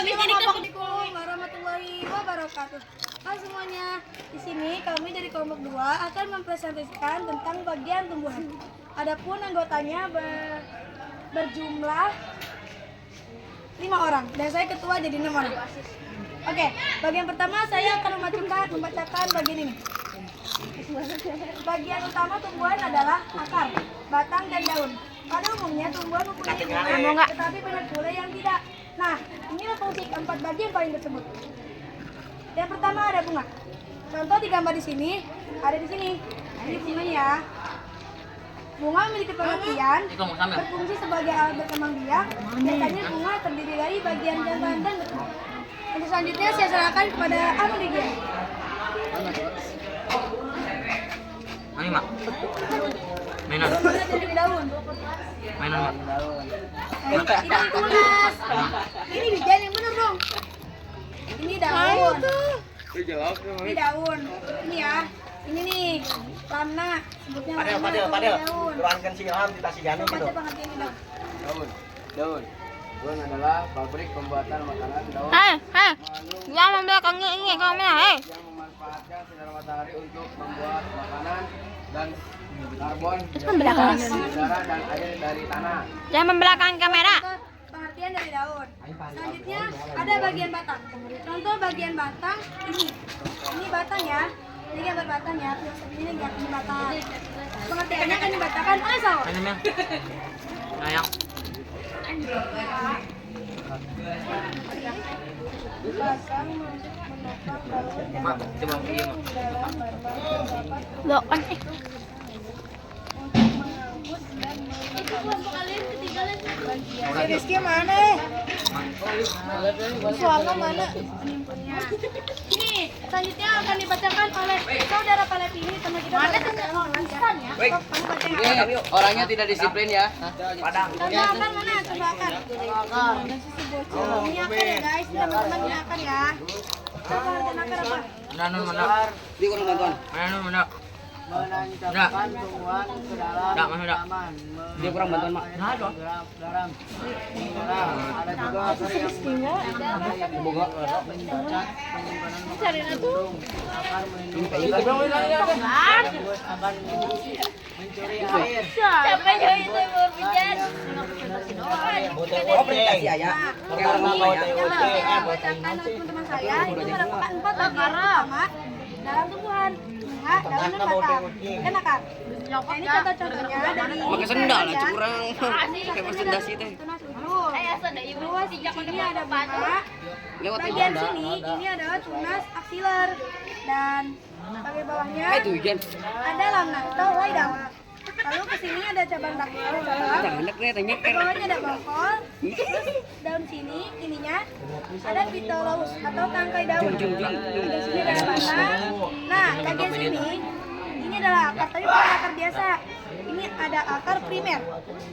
Assalamualaikum warahmatullahi wabarakatuh. Hai semuanya, di sini kami dari kelompok 2 akan mempresentasikan tentang bagian tumbuhan. Adapun anggotanya berjumlah 5 orang dan saya ketua jadi 6 orang. Oke, bagian pertama saya akan membacakan bagian ini. Bagian utama tumbuhan adalah akar, batang, dan daun. Pada umumnya tumbuhan mempunyai bunga, tetapi banyak pula yang tidak. Nah, inilah fungsi keempat bagian paling tersebut. Yang pertama ada bunga. Contoh digambar di sini, ada di sini. Ini bunganya ya. Bunga memiliki pengertian, berfungsi sebagai alat berkembang biak. Biasanya bunga terdiri dari bagian jantan dan betul. Untuk selanjutnya saya serahkan kepada Amelia. Ayo mak, mainan. Dari daun. Mainan mak. Ini tunas. Ini bijian yang benar dong. Ini daun. Ini daun. Ini ya. Ini nih lana. Sebutnya Padel. daun. Luangkan si Ilham di Tasigani gitu. Baca pengertian ini dong. Daun adalah pabrik pembuatan makanan daun. Jangan membelakangi ini kamera, Yang memanfaatkan sinar matahari untuk membuat makanan dan karbon membelakangi. dari udara dan air dari tanah. Jangan membelakangi kamera. Pengertian dari daun. Selanjutnya ada bagian batang. Contoh bagian batang ini. Ini batang ya. Ini gambar batang ya. Ini batang. Pengertiannya akan dibacakan oleh Sawo. Mainan ya. Sayang. Mak, coba pergi mak. Loh, kan Rizky mana? Suama mana? Ini selanjutnya akan dibacakan oleh saudara Palepini teman kita. Mana tulisan ya? Kamu baca yang Ini orangnya tidak disiplin ya. Padang. contoh akar mana? Coba akar. Ini akar ya guys, teman-teman ini akar ya. Coba artian akar apa? Mainan mana? Di kurang bantuan. Mainan mana? Menancapkan tumbuhan ke dalam Enggak, mana enggak? taman. Dia kurang bantuan mak. Garam. Ada juga akar yang mencacat penyimpanan makanan burung. Akar melindungi timbus akan mencuri air. siapa yang itu berbicara? Oh, presentasi ya. Yang saya bacakan teman-teman saya itu merupakan 4 bagian utama dalam tumbuhan. Bunga, daun, dan batang, dan akar. Nah, ini contoh-contohnya dari Pakai sendal lah, ya. curang. Ini Pakai satunya presentasi dari teh. tunas unggul. Terus di sini ada bunga. Lewat Bagian sini ini adalah tunas aksiler dan bagian bawahnya ada lamna atau helai dawat. Lalu ke sini ada cabang daktil, di bawahnya ada bongkol. Terus daun sini ininya ada pitolus atau tangkai daun. Di sini ada batang. Nah, bagian sini ini adalah akar, tapi bukan akar biasa. Ini ada akar primer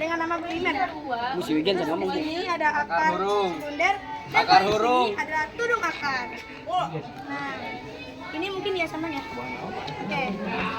dengan nama primer. Terus ini ada akar sekunder dan Akar paling hurung. sini adalah tudung akar. Nah, ini mungkin ya sama ya. Oke.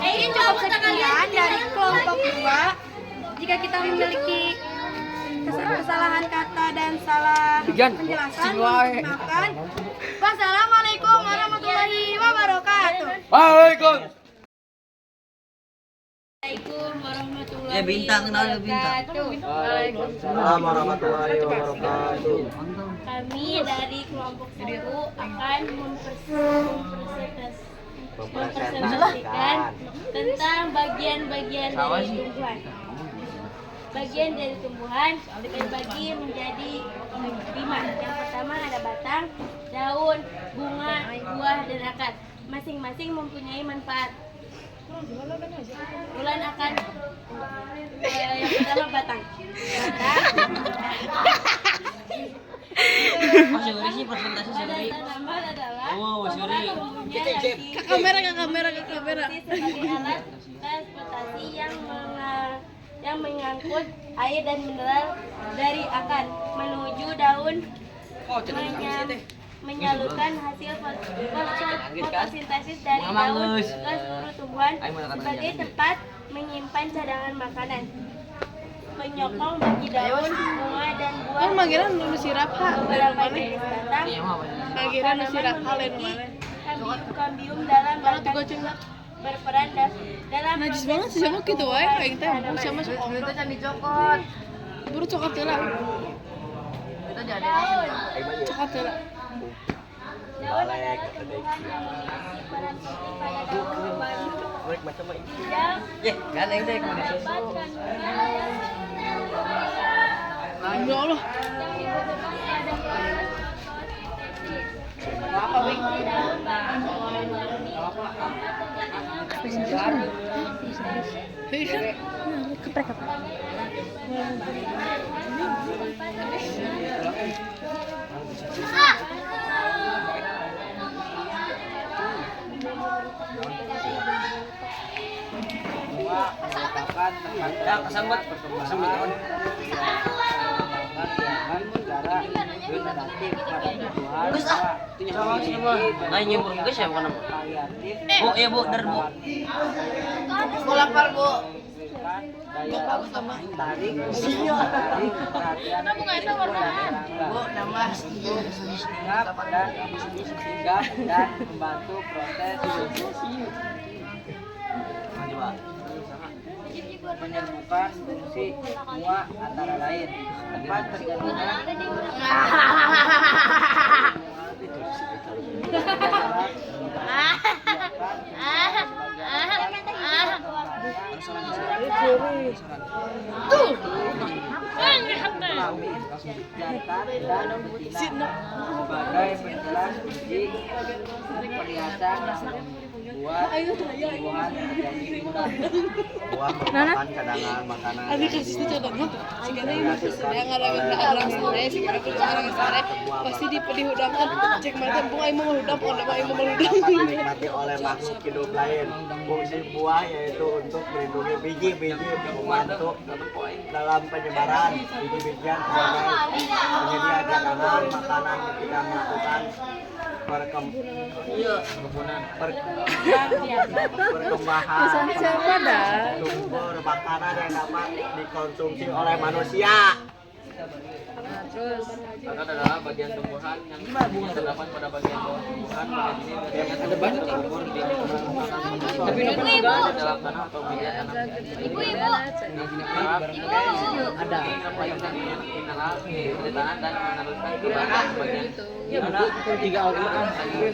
Ini cukup sekian dari kelompok 2. Jika kita memiliki kesalahan kata dan salah penjelasan, maafkan. Wassalamualaikum warahmatullahi wabarakatuh. Waalaikumsalam. Ya bintang, kenal bintang. Assalamualaikum warahmatullahi wabarakatuh. Kami dari kelompok 1 akan mempresentasikan tentang bagian-bagian dari tumbuhan. Bagian dari tumbuhan dibagi menjadi 5. Yang pertama ada batang, daun, bunga, buah, dan akar. Masing-masing mempunyai manfaat. Bulan akan yang pertama batang. Mas Yuri sih presentasi Yuri. Tanaman adalah Oh, Mas Yuri. ke kamera sebagai alat transportasi yang mengangkut air dan mineral dari akar menuju daun, menyalurkan hasil fotosintesis dari daun ke seluruh tumbuhan sebagai tempat menyimpan cadangan makanan. penyokong bagi daun, bunga dan buah. Oh, manggiran nu sirap ha. Beberapa jenis batang. Iya mah. Manggiran nu sirap ha lain mana. Kambium dalam batang berperan dalam Najis banget sih sama gitu wae aing teh mau sama sok om. Itu can dicokot. Buru cokot heula. Itu jadi. Cokot heula. daun adalah tumbuhan yang memiliki peran penting pada daun membantu Baik macam ini. yang Kan yang dek mana susu. mendapatkan Ya Allah. yang dibutuhkan pada proses Apa wing? Keprek. merupakan tempat Ya kesambet. Kesambet on. cara generatif pada tumbuhan Geus ah. Itu nyawa semua. Nah nyembur geus ya bukan nama. variatif Bu, iya bu, der bu. Bu lapar bu. daya tarik perhatian Bu, nambah. sigap dan membantu proses menyembuhkan fungsi semua antara lain tempat terjadinya sebagai penjelas kunci perhiasan buah tumbuhan terjadi Buah merupakan cadangan makanan. Abi kasih itu contohnya. Sigana ieu yang ngaranna orang sare, sigana orang sare pasti dihudangkan cek mata bung aing mau hudang, pokona mah aing mau hudang. Dapat dinikmati oleh makhluk hidup lain. Fungsi buah yaitu untuk melindungi biji-biji membantu dalam penyebaran biji-bijian sebagai penyedia cadangan makanan ketika melakukan perkembangan sumber makanan yang dapat dikonsumsi oleh manusia. Akan adalah bagian tumbuhan yang terdapat pada bagian bawah tumbuhan. Bagian ini ada banyak tumbuhan di tapi dalam tanah atau biji tanah. Ibu. Ada mineral di tanah dan meneruskan ke bagian tiga Al-Quran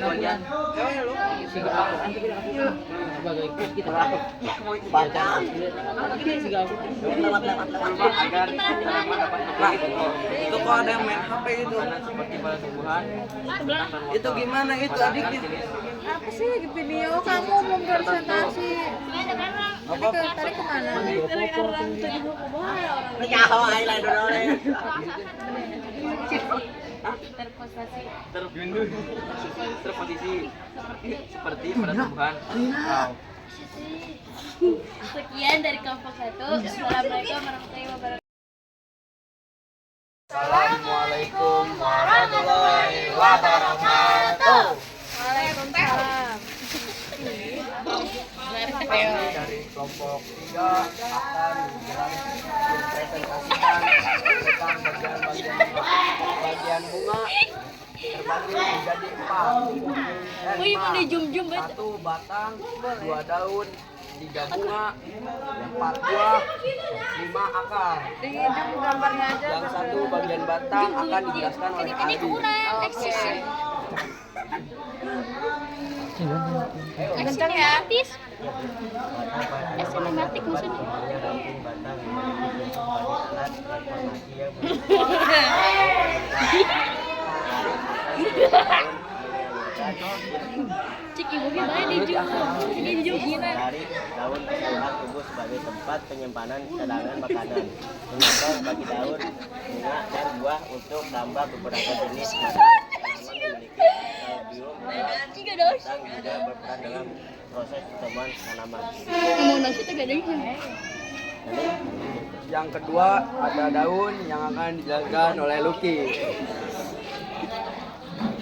bagian tiga Al-Quran sebagai kita Baca agar dapat itu kok ada yang main HP itu seperti pada tumbuhan itu gimana itu adiknya Apa sih video kamu mempresentasi? Tadi kemana? Dari orang tadi mau ke bawah orang. nyawa aja dulu. terposisi seperti pada tumbuhan. Sekian dari kelompok 1. Assalamualaikum warahmatullahi wabarakatuh. Assalamualaikum warahmatullahi wabarakatuh. Waalaikumsalam. Dari kelompok 3 akan mempresentasikan tentang bagian bunga terbagi menjadi 4. Wih, mau dijum-jum bet. 1 batang, 2 daun, 3 bunga, 4 buah, 5 akar. Dijum gambarnya aja. Yang satu bagian batang akan dijelaskan oleh Ini Adi. kurang eksis. Kencang ya. Sinematik maksudnya. Cik ibu gimana dijum? Ini dijum gimana? Dari daun tumbuhan tubuh sebagai tempat penyimpanan cadangan makanan. Menyetor bagi daun, bunga, dan buah untuk tambah beberapa jenis makanan yang memiliki kalsium Tiga dos. dan juga berperan dalam proses pertumbuhan tanaman. Ngomong nasi tuh bedanya. Yang kedua ada daun yang akan dijelaskan oleh Lucky.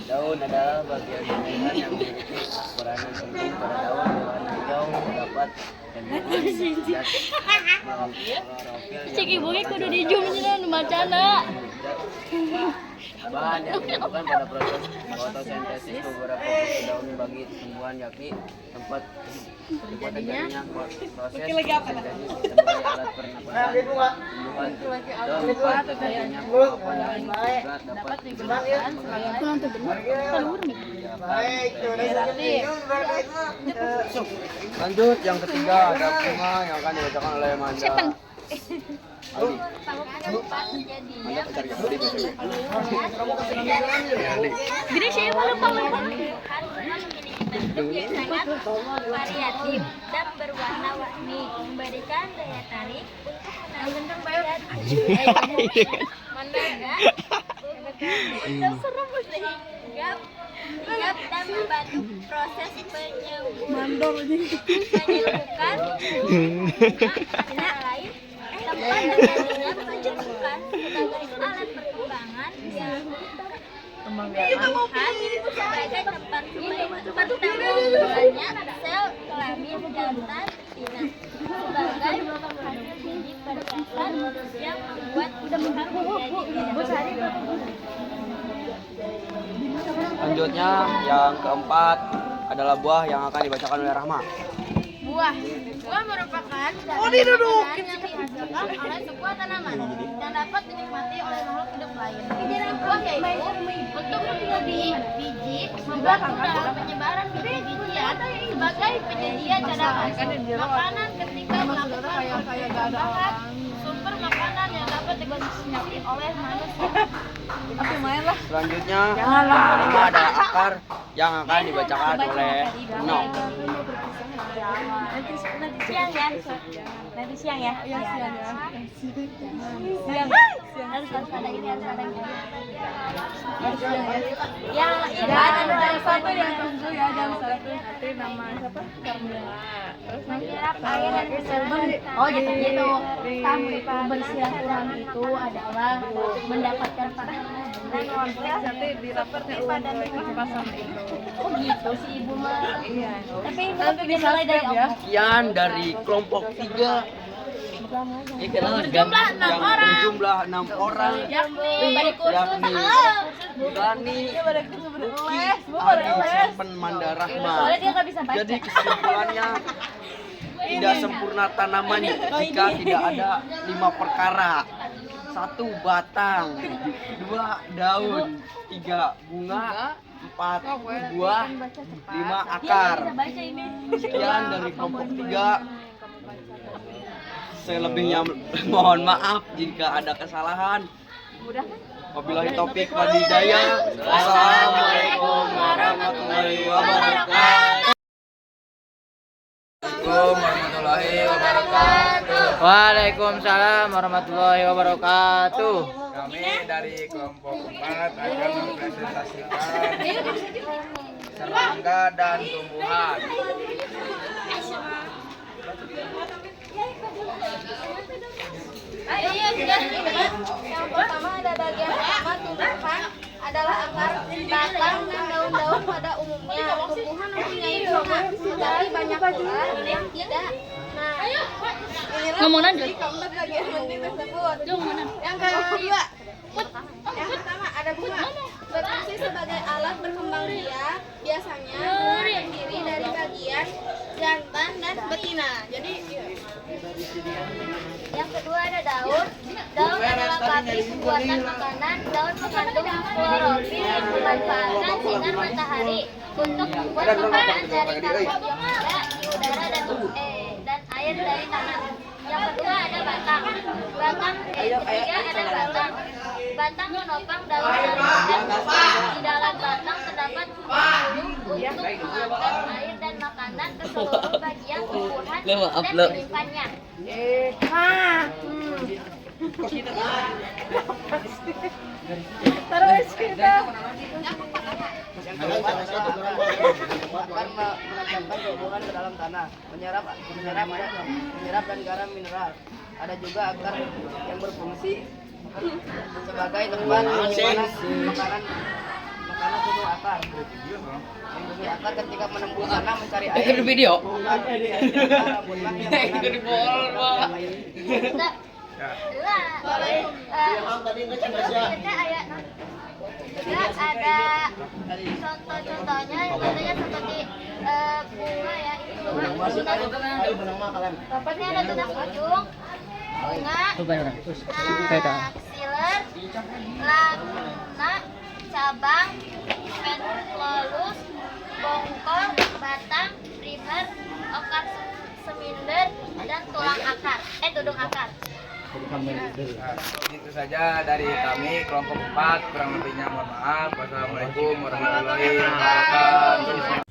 Daun daun adalah bagian tumbuhan yang memiliki peranan penting pada daun berwarna hijau dapat Cek ibunya kudu dijumnya nu macana. bahan yang digunakan pada proses fotosintesis beberapa fungsi daun bagi tumbuhan yakni tempat terjadinya proses fotosintesis sebagai alat pernapasan tumbuhan tempat terjadinya pengapanan juga dapat digunakan Lanjut yang ketiga ada bunga yang akan dibacakan oleh Manda. Gini sih malu paman. Bentuk yang sangat variatif dan berwarna-warni, memberikan daya tarik untuk menarik sigap dan membantu proses penyembuhan antara lain tempat yang tadinya menjadikan sebagai alat perkembangan yang sebagai tempat pertanggungannya sel kelamin jantan betina sebagai biji perkakas yang membuat tumbuhan menjadi Lanjutnya yang keempat adalah buah yang akan dibacakan oleh Rahma. Buah merupakan yang dihasilkan oleh sebuah tanaman dan dapat dinikmati oleh makhluk hidup lain. Buah yaitu untuk menjadi biji membantu dalam penyebaran biji-bijian sebagai penyedia cadangan makanan ketika melakukan perkembangan sumber makanan yang dapat dikonsumsi oleh manusia. Selanjutnya yang kelima adalah akar yang akan dibacakan oleh Nok. Nanti siang ya. Siang. Harus ada ini harus ada ini. Yang jam 1 yang tunggu ya jam 1 nanti nama siapa? Carmela. Terus menyerap air dan keseluruhan. Oh gitu. Tamu bersilaturahmi itu adalah mendapatkan pahala dan nanti seperti pada pasang itu. Oh gitu si ibu mah. Iya. Tapi nanti dimulai dari Allah. Sekian dari kelompok 3 Berjumlah 6 orang. berjumlah 6 orang Yakni yakni Dani, Uki, Adi, Simpen, Manda, Rahma. Soalnya dia nggak bisa baca. Jadi kesimpulannya tidak sempurna tanaman jika tidak ada 5 perkara. 1 batang, 2 daun, 3 bunga, 4 buah, 5 akar. Sekian dari kelompok 3. Selebihnya mohon maaf jika ada kesalahan. Wabillahi taufik wal hidayah. Wassalamualaikum warahmatullahi wabarakatuh. Waalaikumsalam warahmatullahi wabarakatuh. Kami dari kelompok 4 akan mempresentasikan serangga dan tumbuhan. Yang pertama ada bagian pertama tumbuhan adalah akar, batang, dan daun-daun pada umumnya. Tumbuhan mempunyai bunga, tetapi banyak pula yang tidak. Nah, inilah fungsi keempat bagian penting tersebut. Yang kedua, yang pertama ada bunga, berfungsi sebagai alat berkembang biak, biasanya terdiri dari bagian jantan dan betina. Jadi yang kedua ada daun. Daun adalah pabrik pembuatan makanan. Daun mengandung klorofil yang memanfaatkan sinar matahari untuk membuat makanan dari karbon dioksida di udara dan air dari tanah. Yang kedua ada batang. Ketiga ada batang. Batang menopang daun-daun dan di dalam batang terdapat hulu untuk mengangkat air dan makanan ke seluruh bagian tumbuhan dan menyimpannya. Terus kita menancapkan tumbuhan ke dalam tanah, menyerap dan garam mineral. Ada juga akar yang berfungsi sebagai tempat penyimpanan makanan tubuh akar akar. Akar ketika menempuh tanah mencari air. Itu video. Itu di bol, Pak. Juga ada contoh-contohnya contohnya seperti bunga ya, itu bunga. Ini ada tunas ujung, bunga, axiler, lamina, cabang, pedunculatus, bongkol, batang, primer, akar seminder, dan tulang akar, tudung akar. Itu saja dari kami kelompok 4, kurang lebihnya mohon maaf. Wassalamualaikum warahmatullahi wabarakatuh.